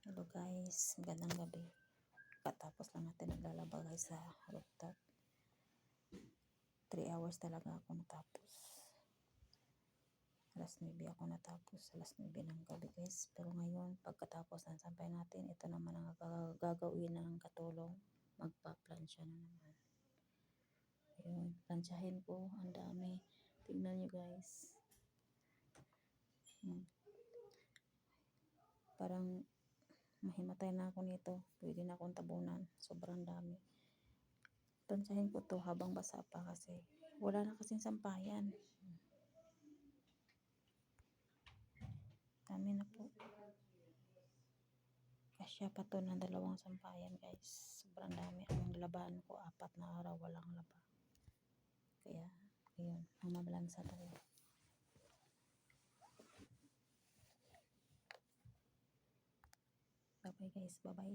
Hello guys, magandang gabi. Katapos lang natin naglalaba guys sa rooftop. 3 hours talaga ako natapos. Alas 9 ako natapos, alas 9 ng gabi guys. Pero ngayon, pagkatapos ng sampay natin, ito naman ang gagawin ng katulong. Magpa-plansya na naman. Ayun, plansyahin ko, ang dami. Tingnan nyo guys. Parang mahimatay na ako nito. Pwede na akong tabunan. Sobrang dami. Tansahin ko to habang basa pa kasi wala na kasing sampayan. Dami na po. Kasya pa to ng 2 sampayan guys. Sobrang dami. Ang laban ko 4 na araw walang laba. Kaya ayun, ang mabalansa talaga. Bye bye guys, bye bye.